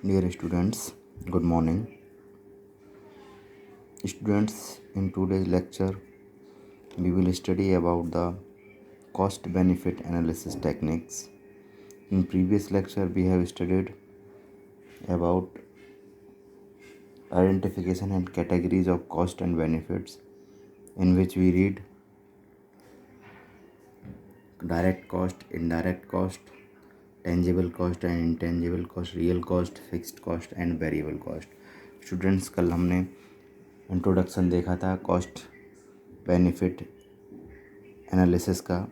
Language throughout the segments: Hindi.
Dear students, good morning. Students, in today's lecture, we will study about the cost benefit analysis techniques. In previous lecture, we have studied about identification and categories of cost and benefits, in which we read direct cost, indirect cost, tangible cost and intangible cost, real cost, fixed cost and variable cost. Students, कल हमने इंट्रोडक्शन देखा था कॉस्ट बेनिफिट एनालिसिस का,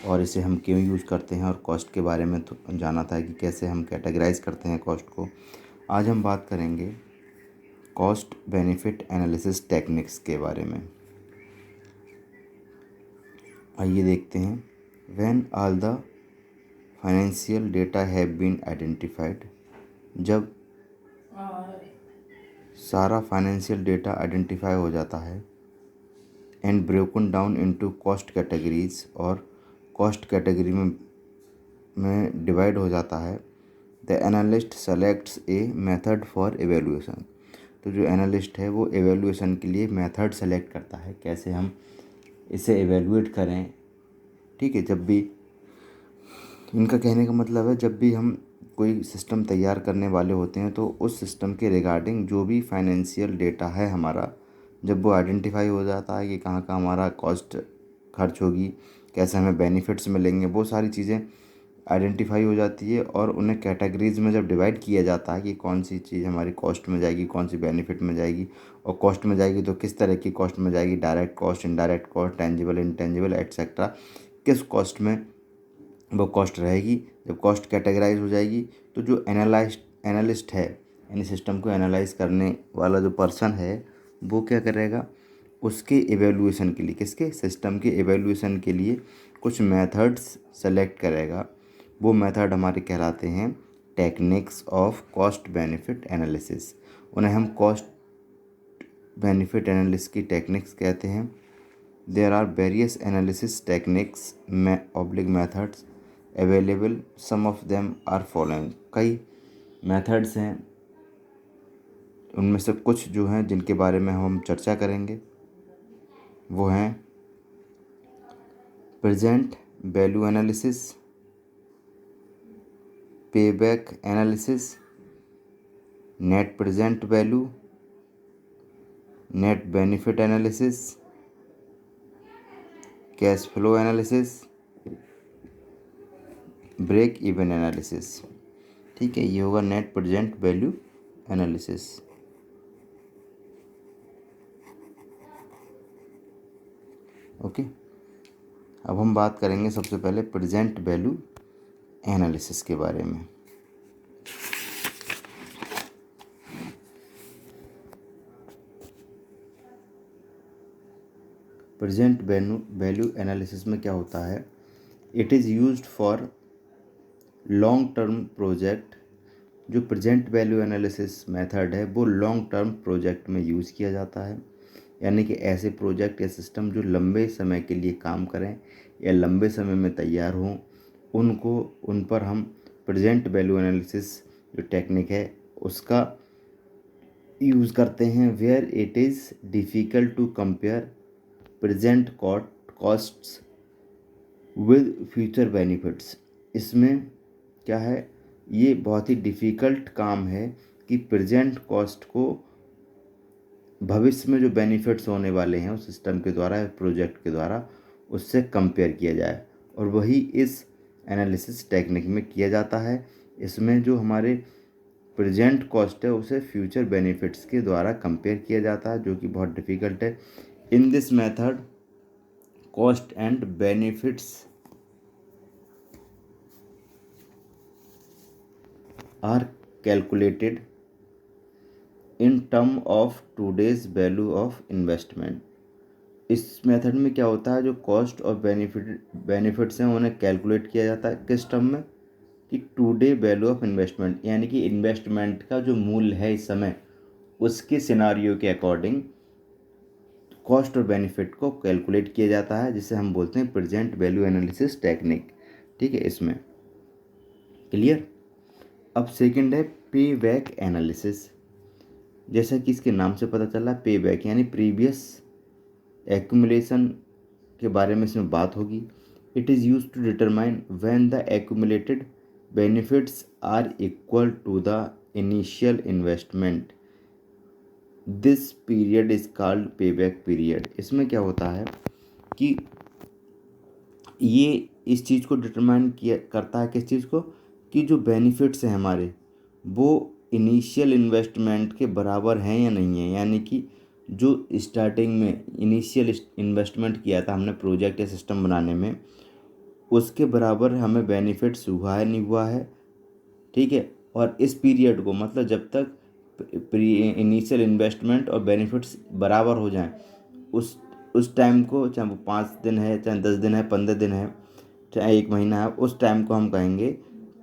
और इसे हम क्यों यूज़ करते हैं, और कॉस्ट के बारे में जाना था कि कैसे हम कैटेगराइज करते हैं कॉस्ट को। आज हम बात करेंगे कॉस्ट बेनिफिट एनालिसिस टेक्निक्स के बारे में। आइए देखते हैं। When all the financial data have been identified, जब सारा फाइनेंशियल डेटा आइडेंटिफाई हो जाता है, and broken down into cost categories, और कॉस्ट कैटेगरी में डिवाइड हो जाता है, the analyst selects a method for evaluation. तो जो एनालिस्ट है वो एवेल्यूएशन के लिए मेथड सेलेक्ट करता है, कैसे हम इसे एवेल्यूएट करें। ठीक है, जब भी इनका कहने का मतलब है, जब भी हम कोई सिस्टम तैयार करने वाले होते हैं तो उस सिस्टम के रिगार्डिंग जो भी फाइनेंशियल डेटा है हमारा, जब वो आइडेंटिफाई हो जाता है कि कहाँ कहाँ हमारा कॉस्ट खर्च होगी, कैसे हमें बेनिफिट्स मिलेंगे, वो सारी चीज़ें आइडेंटिफाई हो जाती है, और उन्हें कैटेगरीज में जब डिवाइड किया जाता है कि कौन सी चीज़ हमारी कॉस्ट में जाएगी, कौन सी बेनिफिट में जाएगी, और कॉस्ट में जाएगी तो किस तरह की कॉस्ट में जाएगी, direct cost, indirect cost, tangible, intangible etcetera, किस कॉस्ट में वो कॉस्ट रहेगी। जब कॉस्ट कैटेगराइज हो जाएगी तो जो एनालिस्ट है, यानी सिस्टम को एनालाइज करने वाला जो पर्सन है, वो क्या करेगा, उसके एवेल्यूएशन के लिए, किसके, सिस्टम के एवेल्यूएशन के लिए कुछ मेथड्स सेलेक्ट करेगा। वो मेथड हमारे कहलाते हैं techniques of cost benefit analysis. उन्हें हम कॉस्ट बेनिफिट एनालिसिस की टेक्निक्स कहते हैं। There are various analysis techniques oblique methods available, some of them are following. कई मेथड्स हैं, उनमें से कुछ जो हैं जिनके बारे में हम चर्चा करेंगे वो हैं present value analysis, payback analysis, net present value, net benefit analysis, cash flow analysis, break even analysis. ठीक है, ये होगा net present value analysis. Okay, अब हम बात करेंगे सबसे पहले प्रेजेंट वैल्यू एनालिसिस के बारे में। प्रेजेंट वैल्यू एनालिसिस में क्या होता है, it is used for long term project. जो प्रेजेंट वैल्यू एनालिसिस मेथड है वो लॉन्ग टर्म प्रोजेक्ट में यूज़ किया जाता है, यानी कि ऐसे प्रोजेक्ट या सिस्टम जो लंबे समय के लिए काम करें या लंबे समय में तैयार हों, उन पर हम प्रेजेंट वैल्यू एनालिसिस जो टेक्निक है उसका यूज़ करते हैं। Where it is difficult to compare present costs with future benefits. इसमें क्या है, ये बहुत ही डिफ़िकल्ट काम है कि प्रेजेंट कॉस्ट को भविष्य में जो बेनिफिट्स होने वाले हैं उस सिस्टम के द्वारा या प्रोजेक्ट के द्वारा उससे कंपेयर किया जाए, और वही इस एनालिसिस टेक्निक में किया जाता है। इसमें जो हमारे प्रेजेंट कॉस्ट है उसे फ्यूचर बेनिफिट्स के द्वारा कंपेयर किया जाता है, जो कि बहुत डिफ़िकल्ट है। In this method cost and benefits are calculated in term of today's value of investment. इस मेथड में क्या होता है, जो कॉस्ट और बेनिफिट्स हैं उन्हें कैलकुलेट किया जाता है किस टर्म में, कि टुडे वैल्यू ऑफ इन्वेस्टमेंट, यानी कि इन्वेस्टमेंट का जो मूल्य है इस समय उसके सिनारियो के अकॉर्डिंग कॉस्ट और बेनिफिट को कैलकुलेट किया जाता है, जिसे हम बोलते हैं प्रेजेंट वैल्यू एनालिसिस टेक्निक। ठीक है, इसमें क्लियर। अब सेकंड है पे बैक एनालिसिस, जैसा कि इसके नाम से पता चला, पे बैक यानी प्रीवियस एक्यूमुलेशन के बारे में इसमें बात होगी। It is use to determine when the accumulated benefits are equal to the initial investment. This period is called pay back period. इसमें क्या होता है कि ये इस चीज़ को डिटरमाइन किया करता है, किस चीज़ को, कि जो बेनिफिट्स हैं हमारे वो इनिशियल इन्वेस्टमेंट के बराबर हैं या नहीं है। यानी कि जो स्टार्टिंग में इनिशियल इन्वेस्टमेंट किया था हमने प्रोजेक्ट या सिस्टम बनाने में, उसके बराबर हमें बेनिफिट्स हुआ है नहीं हुआ है। ठीक है, और इस पीरियड को मतलब जब तक इनिशियल इन्वेस्टमेंट और बेनिफिट्स बराबर हो जाएं, उस टाइम को, चाहे वो 5 दिन है, चाहे 10 दिन है, 15 दिन है, चाहे 1 महीना है, उस टाइम को हम कहेंगे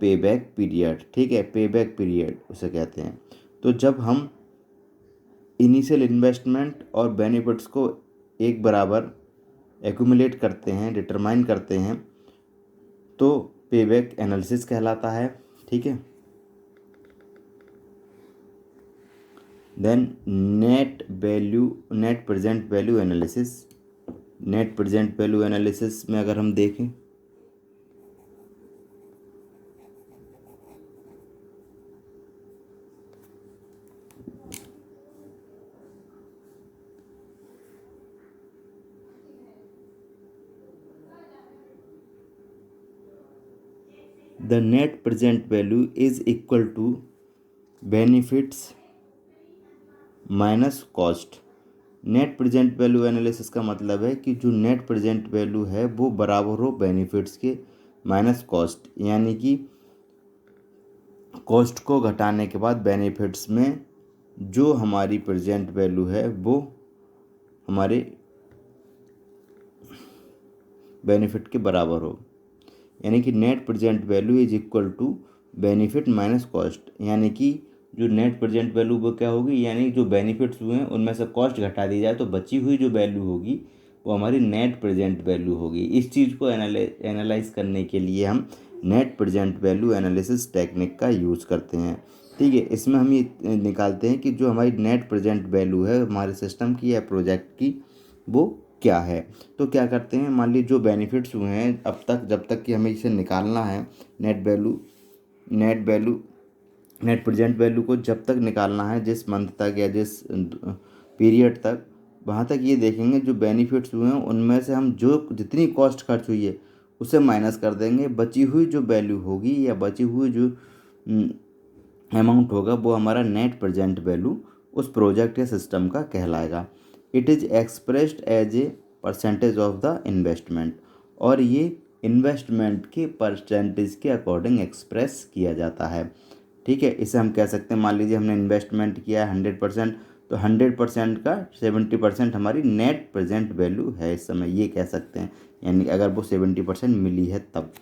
पे बैक पीरियड। ठीक है, पे बैक पीरियड उसे कहते हैं। तो जब हम इनिशियल इन्वेस्टमेंट और बेनिफिट्स को एक बराबर एक्यूमुलेट करते हैं, डिटरमाइन करते हैं, तो पे बैक एनालिसिस कहलाता है। ठीक है, then net present value analysis. Net present value analysis में अगर हम देखें, the net present value is equal to benefits minus cost. Net present value analysis का मतलब है कि जो नेट प्रेजेंट वैल्यू है वो बराबर हो बेनिफिट्स के माइनस कॉस्ट, यानी कि कॉस्ट को घटाने के बाद बेनिफिट्स में जो हमारी प्रेजेंट वैल्यू है वो हमारे बेनिफिट के बराबर हो। यानी कि net present value is equal to benefit minus cost. यानी कि जो नेट प्रेजेंट वैल्यू वो क्या होगी, यानी जो बेनिफिट्स हुए हैं उनमें से कॉस्ट घटा दी जाए तो बची हुई जो वैल्यू होगी वो हमारी नेट प्रेजेंट वैल्यू होगी। इस चीज़ को एनालाइज करने के लिए हम net present value analysis technique का यूज़ करते हैं। ठीक है, इसमें हम ये निकालते हैं कि जो हमारी नेट प्रेजेंट वैल्यू है हमारे सिस्टम की या प्रोजेक्ट की वो क्या है। तो क्या करते हैं, मान लीजिए जो बेनिफिट्स हुए हैं अब तक, जब तक कि हमें इसे निकालना है, नेट प्रेजेंट वैल्यू को जब तक निकालना है, जिस मंथ तक या जिस पीरियड तक, वहाँ तक ये देखेंगे जो बेनिफिट्स हुए हैं उनमें से हम जो जितनी कॉस्ट खर्च हुई है उसे माइनस कर देंगे। बची हुई जो वैल्यू होगी या बची हुई जो अमाउंट होगा वो हमारा नेट प्रेजेंट वैल्यू उस प्रोजेक्ट या सिस्टम का कहलाएगा। It is expressed as a percentage of the investment, और ये इन्वेस्टमेंट के परसेंटेज के अकॉर्डिंग एक्सप्रेस किया जाता है। ठीक है, इसे हम कह सकते हैं, मान लीजिए हमने इन्वेस्टमेंट किया है 100%, तो 100% का 70% हमारी नेट प्रेजेंट वैल्यू है इस समय, ये कह सकते हैं। यानी अगर वो 70% मिली है तब।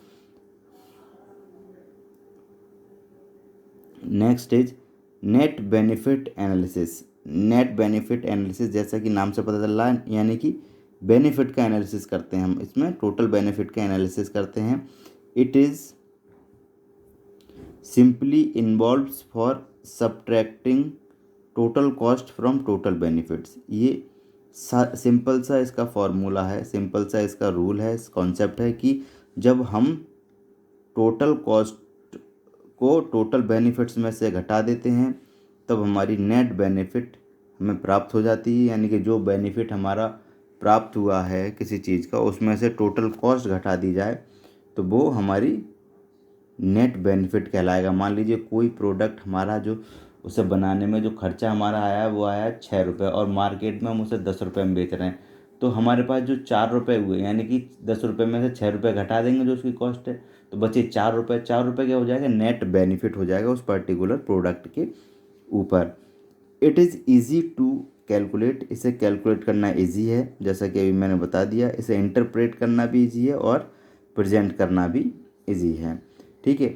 Next is net benefit analysis. Net benefit analysis जैसा कि नाम से पता चल रहा है, यानी कि बेनिफिट का एनालिसिस करते हैं हम, इसमें टोटल बेनिफिट का एनालिसिस करते हैं। It is simply involves for subtracting total cost from total benefits. ये सिंपल सा इसका फॉर्मूला है, सिंपल सा इसका रूल है, इस कॉन्सेप्ट है कि जब हम टोटल कॉस्ट को टोटल बेनिफिट्स में से घटा देते हैं तब हमारी नेट बेनिफिट हमें प्राप्त हो जाती है। यानी कि जो बेनिफिट हमारा प्राप्त हुआ है किसी चीज़ का, उसमें से टोटल कॉस्ट घटा दी जाए तो वो हमारी नेट बेनिफिट कहलाएगा। मान लीजिए कोई प्रोडक्ट हमारा जो उसे बनाने में जो खर्चा हमारा आया वो आया 6 रुपये, और मार्केट में हम उसे 10 रुपये में बेच रहे हैं, तो हमारे पास जो 4 रुपये हुए, यानी कि 10 रुपये में से 6 रुपये घटा देंगे जो उसकी कॉस्ट है, तो बचे 4 रुपये। 4 रुपये क्या हो जाएगा, नेट बेनिफिट हो जाएगा उस पर्टिकुलर प्रोडक्ट के ऊपर। It is easy to calculate, इसे कैलकुलेट करना ईजी है, जैसा कि अभी मैंने बता दिया। इसे इंटरप्रेट करना भी ईजी है और प्रेजेंट करना भी ईजी है। ठीक है,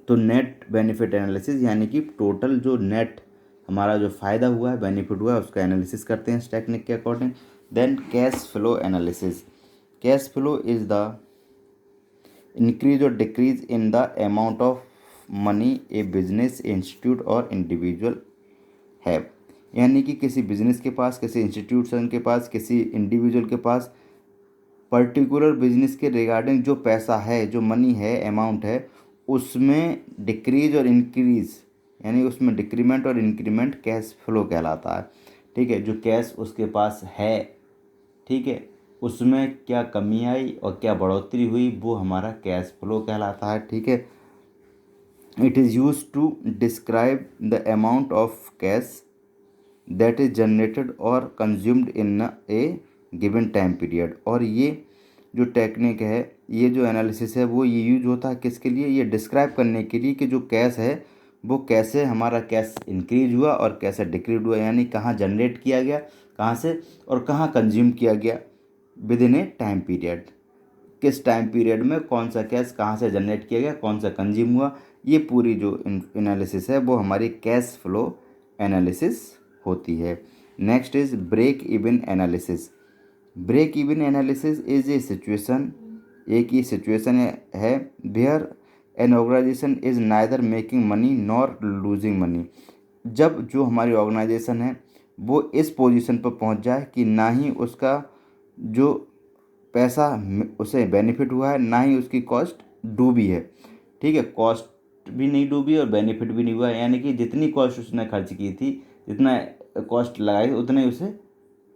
तो नेट बेनिफिट एनालिसिस यानी कि टोटल जो नेट हमारा जो फ़ायदा हुआ है, बेनिफिट हुआ है, उसका एनालिसिस करते हैं इस टेक्निक के according. Then cash flow analysis. Cash flow is the increase और decrease in the amount of money a business, institute और इंडिविजुअल हैव। यानी कि किसी बिजनेस के पास, किसी इंस्टीट्यूशन के पास, किसी इंडिविजुअल के पास पर्टिकुलर बिजनेस के रिगार्डिंग जो पैसा है, जो मनी है, अमाउंट है, उसमें डिक्रीज और इंक्रीज, यानी उसमें डिक्रीमेंट और इंक्रीमेंट कैश फ्लो कहलाता है। ठीक है, जो कैश उसके पास है, ठीक है, उसमें क्या कमी आई और क्या बढ़ोतरी हुई, वो हमारा कैश फ्लो कहलाता है। ठीक है, it is use to describe the amount of cash that is generated और consumed in a given time period. और ये जो टेक्निक है, ये जो एनालिसिस है, वो ये यूज होता है किसके लिए? ये डिस्क्राइब करने के लिए कि जो कैश है वो कैसे हमारा कैश इंक्रीज हुआ और कैसे डिक्रीज हुआ, यानी कहाँ जनरेट किया गया, कहाँ से, और कहाँ कंज्यूम किया गया with in A time period. किस टाइम पीरियड में कौन सा कैश कहाँ से जनरेट किया गया, कौन सा कंज्यूम हुआ, ये पूरी जो एनालिसिस है वो हमारी कैश फ्लो एनालिसिस होती है। Next is break even analysis. Break even analysis is a situation, एक ही सिचुएशन है where an organisation is neither making money nor losing money. जब जो हमारी ऑर्गेनाइजेशन है वो इस पोजीशन पर पहुंच जाए कि ना ही उसका जो पैसा उसे बेनिफिट हुआ है, ना ही उसकी कॉस्ट डूबी है। ठीक है, कॉस्ट भी नहीं डूबी और बेनिफिट भी नहीं हुआ, यानी कि जितनी कॉस्ट उसने खर्च की थी, जितना कॉस्ट लगाई, उतने ही उसे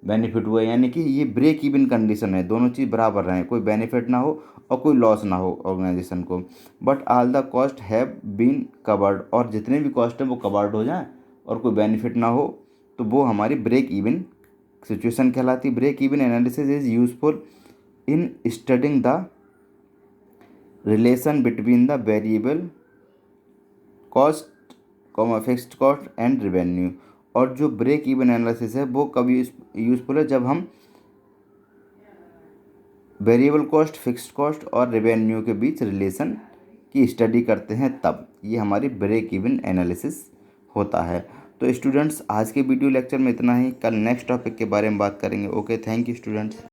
बेनिफिट हुआ। यानी कि ये ब्रेक इवन कंडीशन है, दोनों चीज़ बराबर रहें, कोई बेनिफिट ना हो और कोई लॉस ना हो ऑर्गेनाइजेशन को। But all the cost have been covered, और जितने भी कॉस्ट है वो कवर्ड हो जाए और कोई बेनिफिट ना हो, तो वो हमारी ब्रेक इवन सिचुएशन कहलाती। Break even analysis is useful in studying the relation between the variable cost, fixed cost and revenue. और जो ब्रेक इवन एनालिसिस है वो कभी यूजफुल है जब हम वेरिएबल कॉस्ट, फिक्स्ड कॉस्ट और रेवेन्यू के बीच रिलेशन की स्टडी करते हैं, तब ये हमारी ब्रेक इवन एनालिसिस होता है। तो स्टूडेंट्स, आज के वीडियो लेक्चर में इतना ही। कल नेक्स्ट टॉपिक के बारे में बात करेंगे। Okay, thank you students.